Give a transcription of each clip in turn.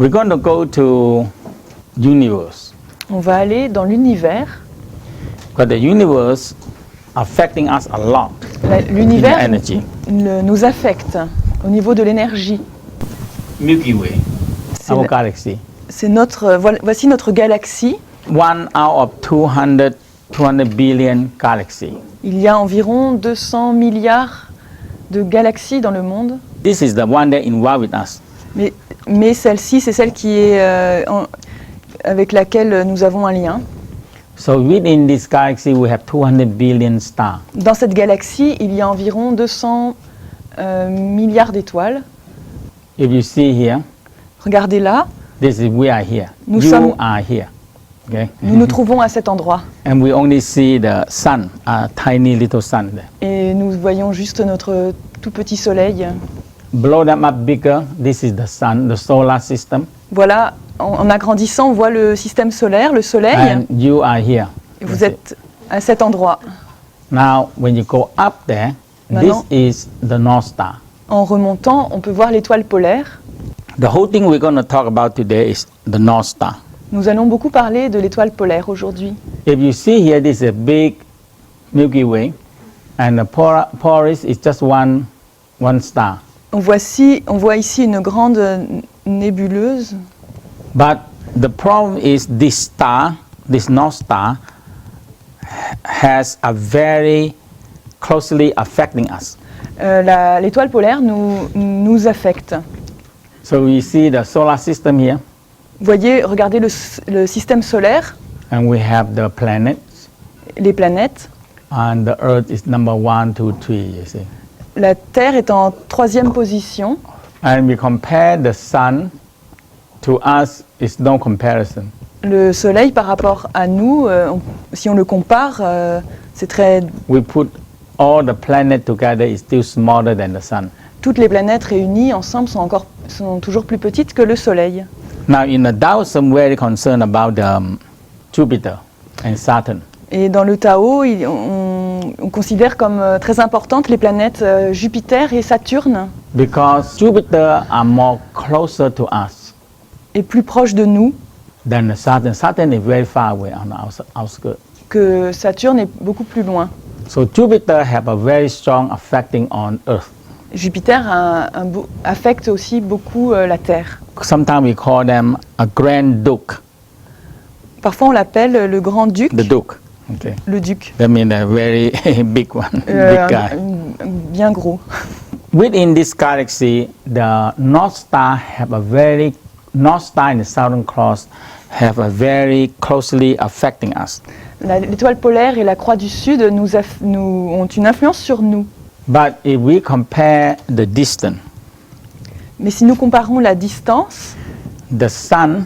We're going to go to universe. On va aller dans l'univers. But the universe affecting us a lot in L'univers energy. nous affecte au niveau de l'énergie. Milky Way, C'est our la- galaxy. C'est voici notre galaxie. One out of 200 billion galaxy. Il y a environ 200 milliards de galaxies dans le monde. This is the one that involved with us. Mais celle-ci, c'est celle qui est avec laquelle nous avons un lien. So within this galaxy, we have 200 billion stars. Dans cette galaxie, il y a environ 200 milliards d'étoiles. If you see here, Regardez là, we are here. Nous You sommes- are here. Okay? nous nous trouvons à cet endroit. And we only see the sun, a tiny little sun there. Et nous voyons juste notre tout petit soleil. Blow them up bigger. This is the sun, the solar system. Voilà, en agrandissant, on voit le système solaire, le soleil. And you are here. Et vous êtes à cet endroit. Now, when you go up there, Maintenant- this is the North Star. En remontant, on peut voir l'étoile polaire. The whole thing we're going to talk about today is the North Star. Nous allons beaucoup parler de l'étoile polaire aujourd'hui. If you see here, this is a big Milky Way, and the Polaris is just one star. On voit ici une grande nébuleuse. But the problem is this star, this North Star, has a very closely affecting us. L'étoile polaire nous affecte. So we see the solar system here, Vous voyez, regardez le système solaire, and we have the planets, les planètes. and the Earth is number 1, 2, 3, you see. La Terre est en 3e position. And we compare the sun to us, it's no comparison. Le Soleil par rapport à nous, si on le compare, c'est très. We put all the planets together, it's still smaller than the sun. Toutes les planètes réunies ensemble sont toujours plus petites que le Soleil. Now in the Taoism, I'm very concerned about Jupiter and Saturn. Et dans le Tao, on considère comme très importantes les planètes Jupiter et Saturne, Because Jupiter are more closer to us et plus proches de nous than the Saturn. Saturn is very far away on the outskirts. que Saturne est beaucoup plus loin. So Jupiter have a very strong affecting on Earth. Jupiter affecte aussi beaucoup la Terre. Sometimes we call them a Grand Duke, Parfois on l'appelle le grand duc, the Duke. Okay, le duc, that means a very big one, Euh, big guy. bien gros. Within this galaxy, the North Star North Star and the Southern Cross have a very closely affecting us. L'étoile polaire et la croix du Sud ont une influence sur nous. But if we compare the distance, Mais si nous comparons la distance, the sun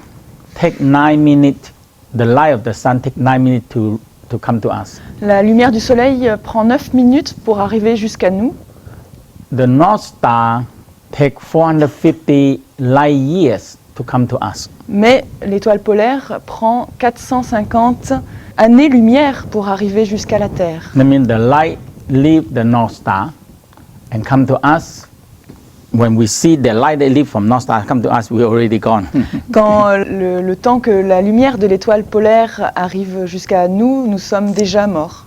take 9 minutes. The light of the sun take 9 minutes to come to us. la lumière du Soleil prend 9 minutes pour arriver jusqu'à nous. The North Star take 450 light years to come to us. Mais l'étoile polaire prend 450 années-lumière pour arriver jusqu'à la Terre. That means the light leave the North Star and come to us. When we see the light that leave from North Star come to us, we're already gone. Quand le temps que la lumière de l'étoile polaire arrive jusqu'à nous, nous sommes déjà morts.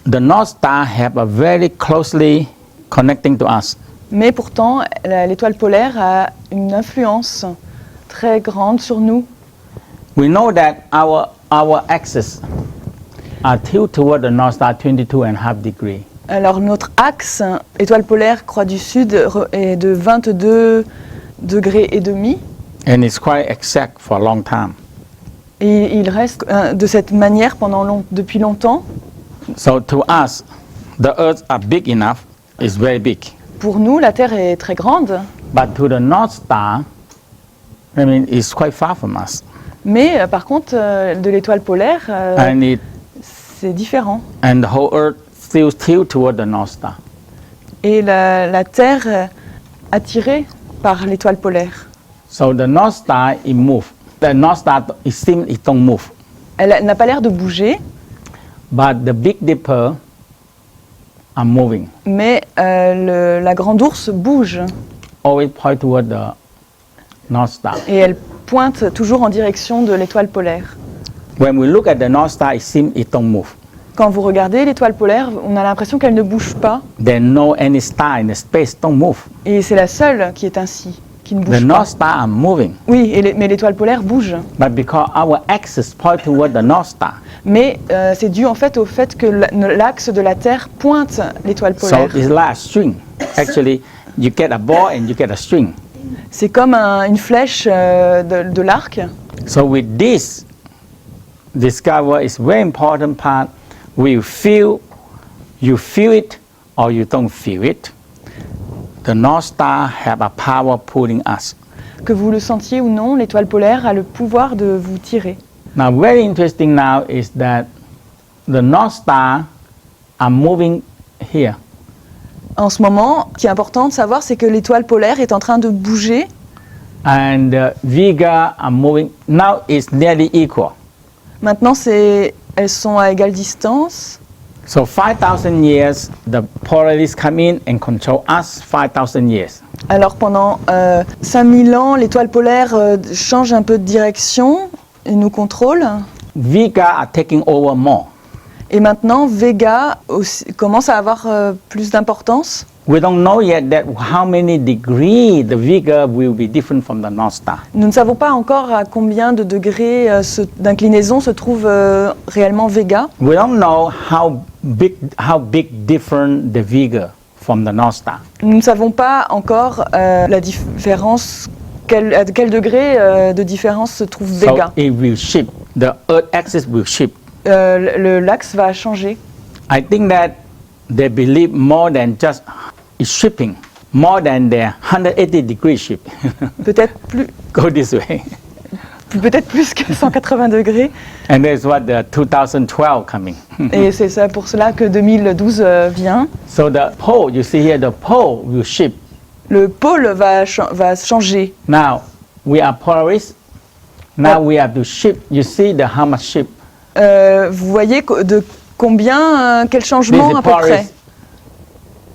The North Star have a very closely connecting to us. Mais pourtant, l'étoile polaire a une influence très grande sur nous. We know that our axis are tilted toward the North Star 22.5 degrees. Alors notre axe, étoile polaire, croix du Sud, est de 22 degrés et demi. And it's quite exact for a long time. Et il reste de cette manière depuis longtemps. So to us, the Earth are big enough, it's very big. Pour nous, la Terre est très grande, But to the North Star, I mean, it's quite far from us. mais par contre, de l'étoile polaire, c'est différent. And the whole Earth still tilted toward the North Star. Et la Terre attirée par l'étoile polaire. So the North Star, it move. The North Star, it seems it don't move. Elle n'a pas l'air de bouger, But the Big Dipper are moving. mais la grande ours bouge. Always point toward the North Star. Et elle pointe toujours en direction de l'étoile polaire. When we look at the North Star, it seems it don't move. Quand vous regardez l'étoile polaire, on a l'impression qu'elle ne bouge pas. There's no any star in the space don't move. Et c'est la seule qui est ainsi, qui ne The bouge pas. North Star are moving, Oui, mais l'étoile polaire bouge. but because our axis point toward the North Star, Mais c'est dû en fait au fait que l'axe de la Terre pointe l'étoile so polaire. it's like a string. Actually, you get a ball and you get a string. C'est comme une flèche de l'arc. So with this, discover is very important part. You feel it or you don't feel it. The North Star have a power pulling us. Que vous le sentiez ou non, l'étoile polaire a le pouvoir de vous tirer. Now, very interesting now is that the North Star are moving here. En ce moment, ce qui est important de savoir, c'est que l'étoile polaire est en train de bouger. And Vega are moving. Now it's nearly equal. Maintenant, elles sont à égale distance. So 5,000 years, the Polaris come in and control us 5,000 years. Alors pendant 5000 ans, l'étoile polaire change un peu de direction et nous contrôle. Vega are taking over more. Et maintenant, Vega aussi, commence à avoir plus d'importance. We don't know yet that how many degrees the Vega will be different from the North Star. Nous ne savons pas encore à combien de degrés d'inclinaison se trouve réellement Vega. We don't know how big different the Vega from the North Star. Nous ne savons pas encore la différence, à quel degré de différence se trouve Vega. So it will shift. The Earth axis will shift. L'axe va changer. I think that they believe more than just it's shifting, more than the 180 degree shift. Peut-être plus, Go this way. peut-être plus que 180 degrés. And that's what the 2012 coming. Et c'est ça pour cela que 2012 vient. So the pole, you see here, the pole will shift. Le pôle va changer. Now, we are Polaris. Now we have to shift. You see how much shift? Vous voyez de combien, quel This changement is à peu près? Polaris.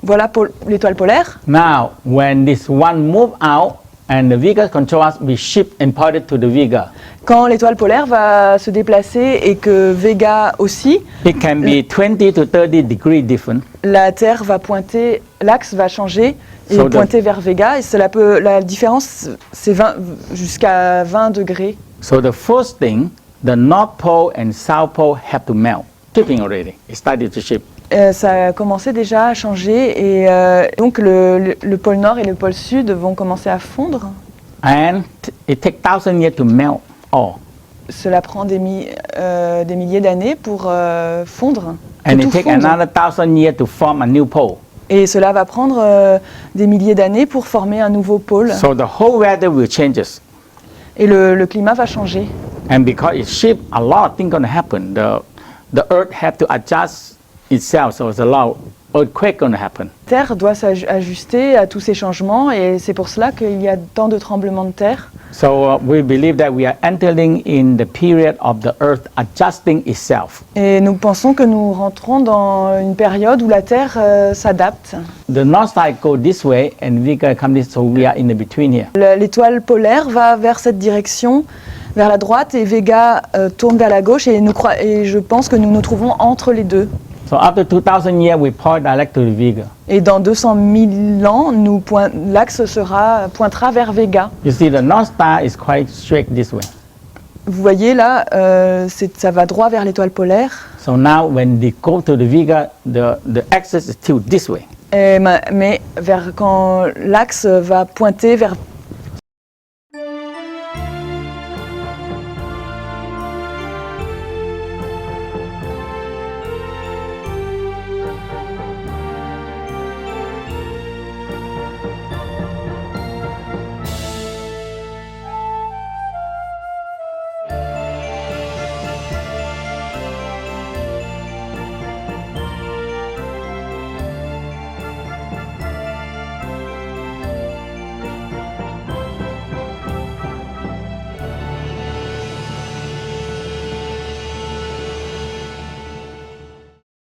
Voilà l'étoile polaire. Now, when this one move out and the Vega control us, we shift and point it to the Vega. Quand l'étoile polaire va se déplacer et que Vega aussi, It can be 20 to 30 degrees different. la Terre va pointer, l'axe va changer et So pointer vers Vega. Et la différence, c'est jusqu'à 20 degrés. So the first thing, the North Pole and South Pole have to melt. Shifting already. It started to shift. Ça a commencé déjà à changer et donc le pôle Nord et le pôle Sud vont commencer à fondre. And it takes 1,000 years to melt all. Cela prend des milliers d'années pour fondre. que And tout it takes fonde. another 1,000 years to form a new pole. Et cela va prendre des milliers d'années pour former un nouveau pôle. So the whole weather will change. Et le climat va changer. And because it shifts, a lot of things going to happen. The Earth have to adjust itself, so there's a lot of earthquake going to happen. La Terre doit s'ajuster à tous ces changements et c'est pour cela qu'il y a tant de tremblements de terre. So we believe that we are entering in the period of the Earth adjusting itself. Et nous pensons que nous rentrons dans une période où la Terre s'adapte. The North Star go this way and Vega come this, so we are in the between here. L'étoile polaire va vers cette direction, vers la droite, et Vega tourne vers la gauche et je pense que nous nous trouvons entre les deux. So after 2,000 years, we point direct to the Vega. Et dans 200 000 ans, l'axe pointera vers Vega. You see, the North Star is quite straight this way. Vous voyez là, ça va droit vers l'étoile polaire. So now, when they go to the Vega, the axis is still this way. Mais quand l'axe va pointer vers